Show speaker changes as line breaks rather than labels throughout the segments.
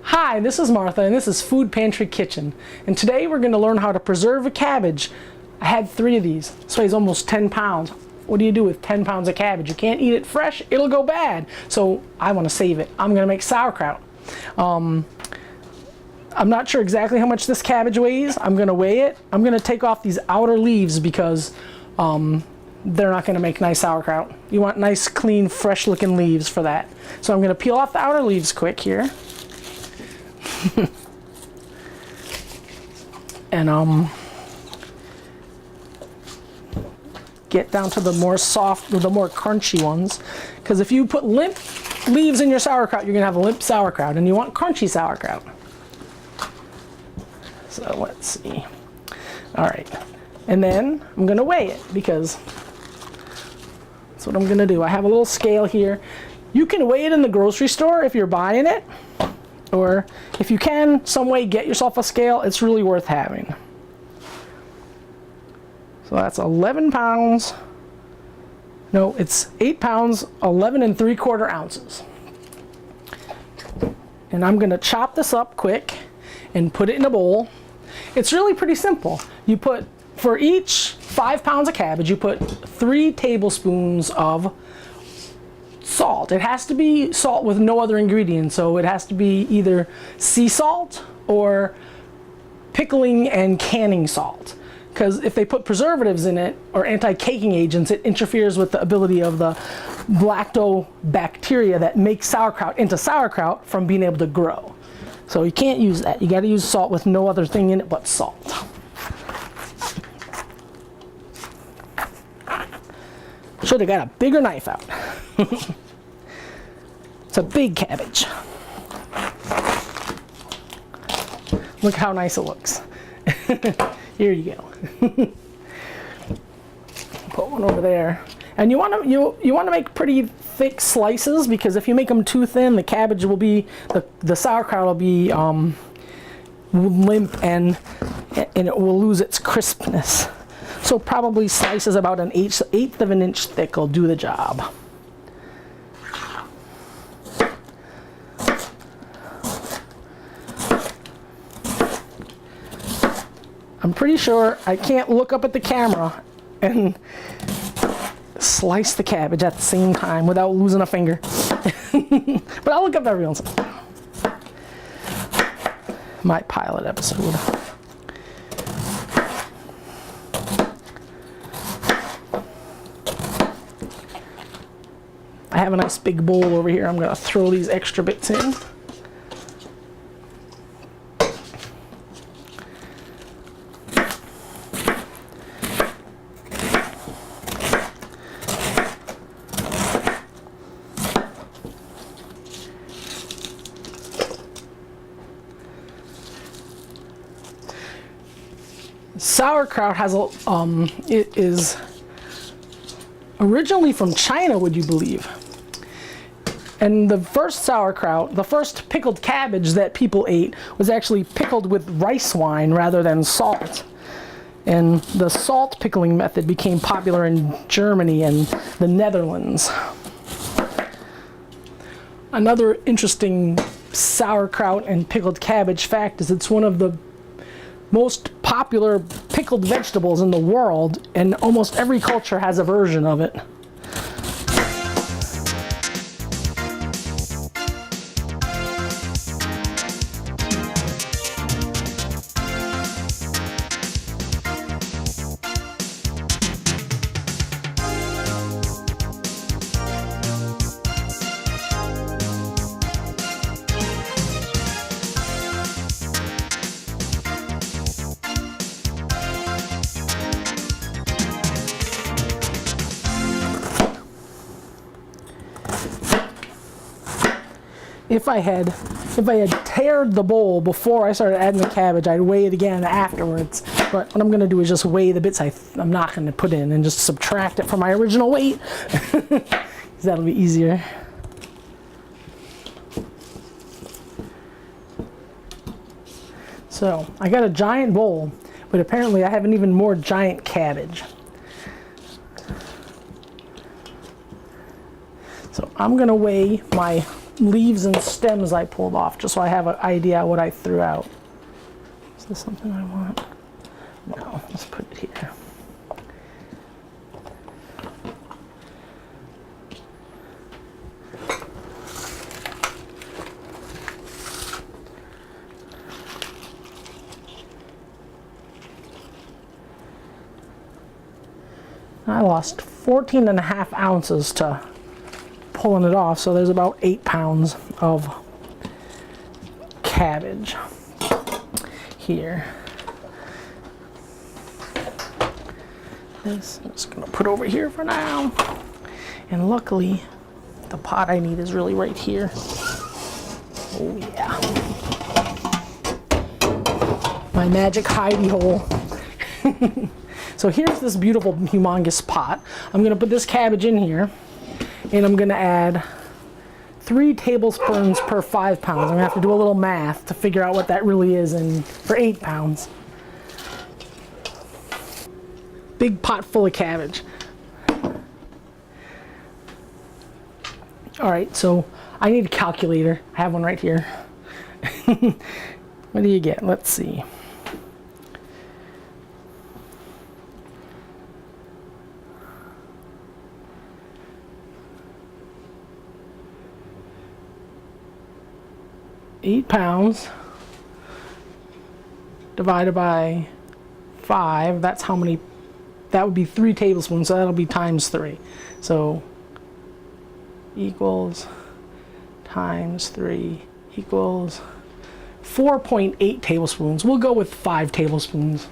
Hi, this is Martha and this is Food Pantry Kitchen. And today we're going to learn how to preserve a cabbage. I had 3 of these. This weighs almost 10 pounds. What do you do with 10 pounds of cabbage? You can't eat it fresh, it'll go bad. So I want to save it. I'm going to make sauerkraut. I'm not sure exactly how much this cabbage weighs. I'm going to weigh it. I'm going to take off these outer leaves because they're not going to make nice sauerkraut. You want nice, clean, fresh looking leaves for that. So I'm going to peel off the outer leaves quick here. And get down to the more soft, the more crunchy ones. Because if you put limp leaves in your sauerkraut, you're going to have a limp sauerkraut, and you want crunchy sauerkraut. So let's see. All right, and then I'm going to weigh it because that's what I'm going to do. I have a little scale here. You can weigh it in the grocery store if you're buying it, or if you can some way get yourself a scale. It's really worth having. So that's 11 pounds. No, it's 8 pounds, 11 3/4 ounces. And I'm going to chop this up quick and put it in a bowl. It's really pretty simple. You put, for each 5 pounds of cabbage, you put 3 tablespoons of salt. It has to be salt with no other ingredients, so it has to be either sea salt or pickling and canning salt. Because if they put preservatives in it or anti-caking agents, it interferes with the ability of the lactobacteria that make sauerkraut into sauerkraut from being able to grow. So you can't use that. You got to use salt with no other thing in it but salt. Should have got a bigger knife out. It's a big cabbage. Look how nice it looks. Here you go. Put one over there. And you want to make pretty thick slices, because if you make them too thin, the cabbage will be, the sauerkraut will be limp and it will lose its crispness. So probably slices about an eighth of an inch thick will do the job. I'm pretty sure I can't look up at the camera and slice the cabbage at the same time without losing a finger. But I'll look up every once in a while. My pilot episode. I have a nice big bowl over here. I'm going to throw these extra bits in. Sauerkraut has it is originally from China, would you believe? And the first sauerkraut, the first pickled cabbage that people ate, was actually pickled with rice wine rather than salt. And the salt pickling method became popular in Germany and the Netherlands. Another interesting sauerkraut and pickled cabbage fact is it's one of the most popular pickled vegetables in the world, and almost every culture has a version of it. If I had tared the bowl before I started adding the cabbage, I'd weigh it again afterwards. But what I'm going to do is just weigh the bits I'm not going to put in and just subtract it from my original weight. That'll be easier. So I got a giant bowl, but apparently I have an even more giant cabbage. So I'm going to weigh my leaves and stems I pulled off, just so I have an idea what I threw out. Is this something I want? No, let's put it here. I lost 14.5 ounces to pulling it off, so there's about 8 pounds of cabbage here. This I'm just gonna put over here for now, and luckily the pot I need is really right here. Oh yeah, my magic hidey hole. So here's this beautiful, humongous pot. I'm gonna put this cabbage in here, and I'm gonna add 3 tablespoons per 5 pounds. I'm gonna have to do a little math to figure out what that really is for 8 pounds. Big pot full of cabbage. All right, so I need a calculator. I have one right here. What do you get? Let's see. Eight pounds divided by 5, that's how many, that would be 3 tablespoons, so that'll be times 3. So equals times 3 equals 4.8 tablespoons. We'll go with 5 tablespoons.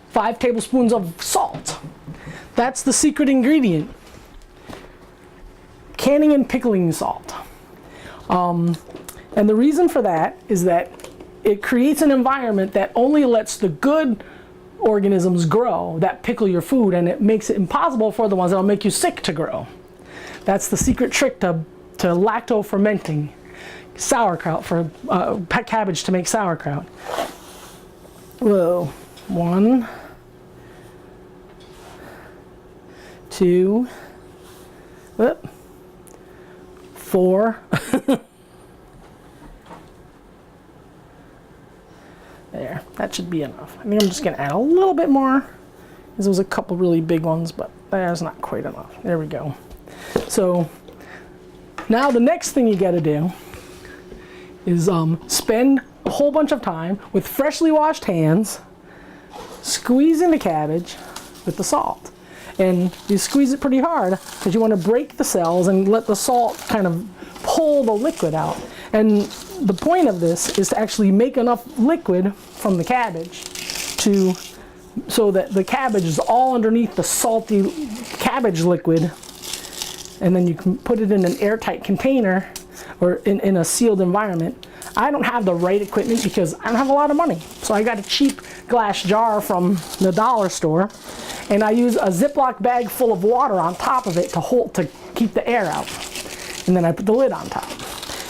5 tablespoons of salt. That's the secret ingredient. Canning and pickling salt. And the reason for that is that it creates an environment that only lets the good organisms grow that pickle your food, and it makes it impossible for the ones that'll make you sick to grow. That's the secret trick to lacto-fermenting sauerkraut, for cabbage to make sauerkraut. Whoa. 1, 2, 4. There, that should be enough. I think I'm just gonna add a little bit more, because there was a couple really big ones, but that's not quite enough. There we go. So now the next thing you gotta do is spend a whole bunch of time with freshly washed hands squeezing the cabbage with the salt. And you squeeze it pretty hard because you want to break the cells and let the salt kind of pull the liquid out. And the point of this is to actually make enough liquid from the cabbage so that the cabbage is all underneath the salty cabbage liquid, and then you can put it in an airtight container or in a sealed environment. I don't have the right equipment because I don't have a lot of money. So I got a cheap glass jar from the dollar store, and I use a Ziploc bag full of water on top of it to keep the air out. And then I put the lid on top.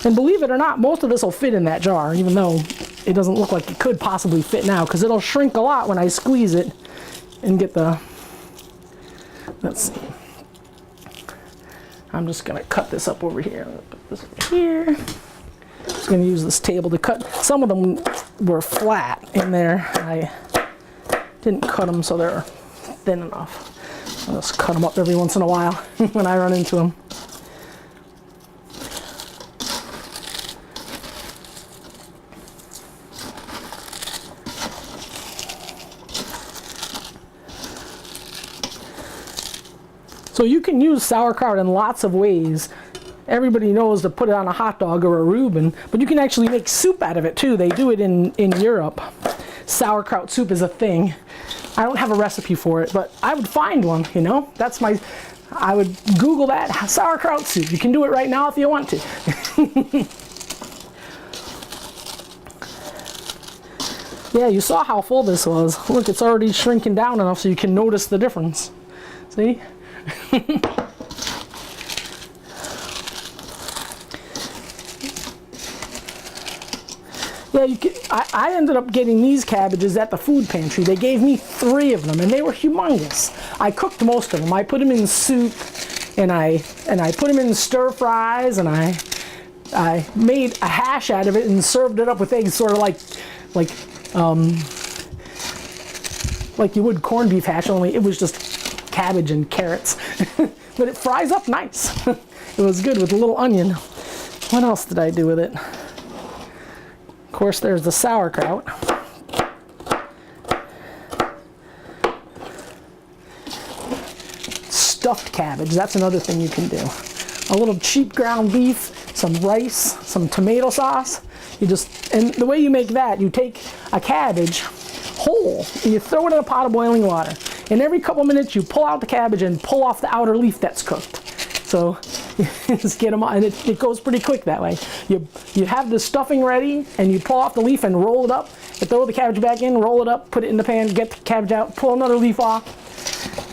And believe it or not, most of this will fit in that jar, even though it doesn't look like it could possibly fit now, because it'll shrink a lot when I squeeze it and get the, let's see. I'm just gonna cut this up over here. Put this over here. I'm just gonna use this table to cut. Some of them were flat in there. I didn't cut them so they're thin enough. I'll just cut them up every once in a while when I run into them. So you can use sauerkraut in lots of ways. Everybody knows to put it on a hot dog or a Reuben, but you can actually make soup out of it too. They do it in Europe. Sauerkraut soup is a thing. I don't have a recipe for it, but I would find one, you know? I would Google that, sauerkraut soup. You can do it right now if you want to. Yeah, you saw how full this was. Look, it's already shrinking down enough so you can notice the difference. See? Yeah, I ended up getting these cabbages at the food pantry. They gave me 3 of them, and they were humongous. I cooked most of them. I put them in soup, and I put them in stir fries, and I made a hash out of it and served it up with eggs, sort of like you would corned beef hash, only it was just cabbage and carrots. But it fries up nice. It was good with a little onion. What else did I do with it? Of course, there's the sauerkraut. Stuffed cabbage, that's another thing you can do. A little cheap ground beef, some rice, some tomato sauce. And the way you make that, you take a cabbage whole and you throw it in a pot of boiling water. And every couple minutes you pull out the cabbage and pull off the outer leaf that's cooked. So just get them on, and it goes pretty quick that way. You have the stuffing ready, and you pull off the leaf and roll it up. You throw the cabbage back in, roll it up, put it in the pan, get the cabbage out, pull another leaf off,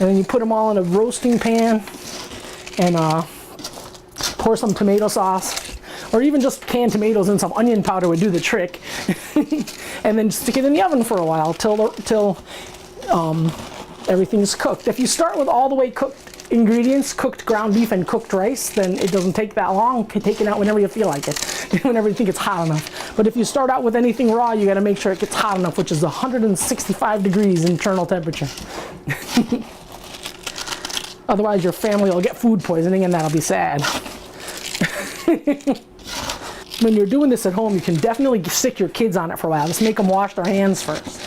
and then you put them all in a roasting pan and pour some tomato sauce, or even just canned tomatoes and some onion powder would do the trick. And then stick it in the oven for a while till everything's cooked. If you start with all the way cooked ingredients, cooked ground beef and cooked rice, then it doesn't take that long. You can take it out whenever you feel like it, whenever you think it's hot enough. But if you start out with anything raw, you got to make sure it gets hot enough, which is 165 degrees internal temperature. Otherwise your family will get food poisoning, and that'll be sad. When you're doing this at home, you can definitely stick your kids on it for a while. Just make them wash their hands first.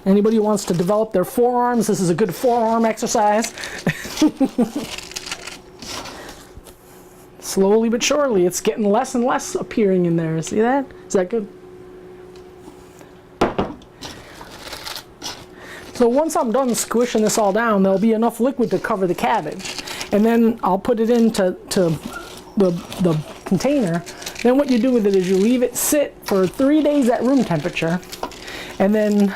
Anybody who wants to develop their forearms, this is a good forearm exercise. Slowly but surely, it's getting less and less appearing in there. See that? Is that good? So once I'm done squishing this all down, there'll be enough liquid to cover the cabbage. And then I'll put it into the container. Then what you do with it is you leave it sit for 3 days at room temperature, and then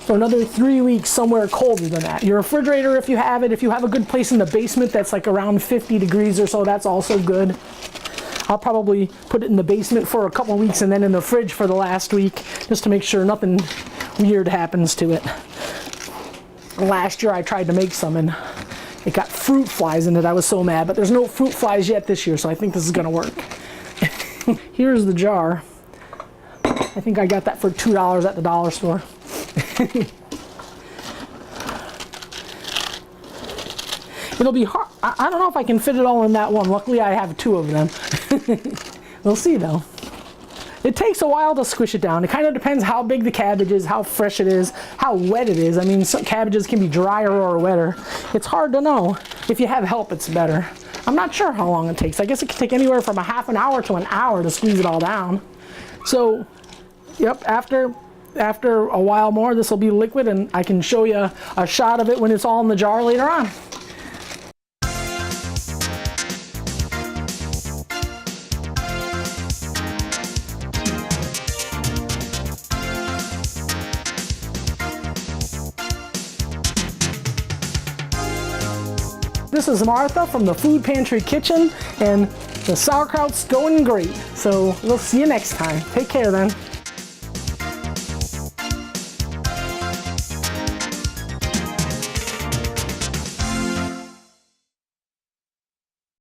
for another 3 weeks somewhere colder than that. Your refrigerator, if you have it, if you have a good place in the basement that's like around 50 degrees or so, that's also good. I'll probably put it in the basement for a couple of weeks and then in the fridge for the last week, just to make sure nothing weird happens to it. Last year I tried to make some and it got fruit flies in it. I was so mad, but there's no fruit flies yet this year, so I think this is gonna work. Here's the jar. I think I got that for $2 at the dollar store. It'll be hard. I don't know if I can fit it all in that one. Luckily I have 2 of them. We'll see though. It takes a while to squish it down. It kind of depends how big the cabbage is, how fresh it is, how wet it is. I mean, some cabbages can be drier or wetter. It's hard to know. If you have help, it's better. I'm not sure how long it takes. I guess it could take anywhere from a half an hour to an hour to squeeze it all down. So, yep, after a while more, this will be liquid, and I can show you a shot of it when it's all in the jar later on. This is Martha from the Food Pantry Kitchen, and the sauerkraut's going great. So we'll see you next time. Take care then.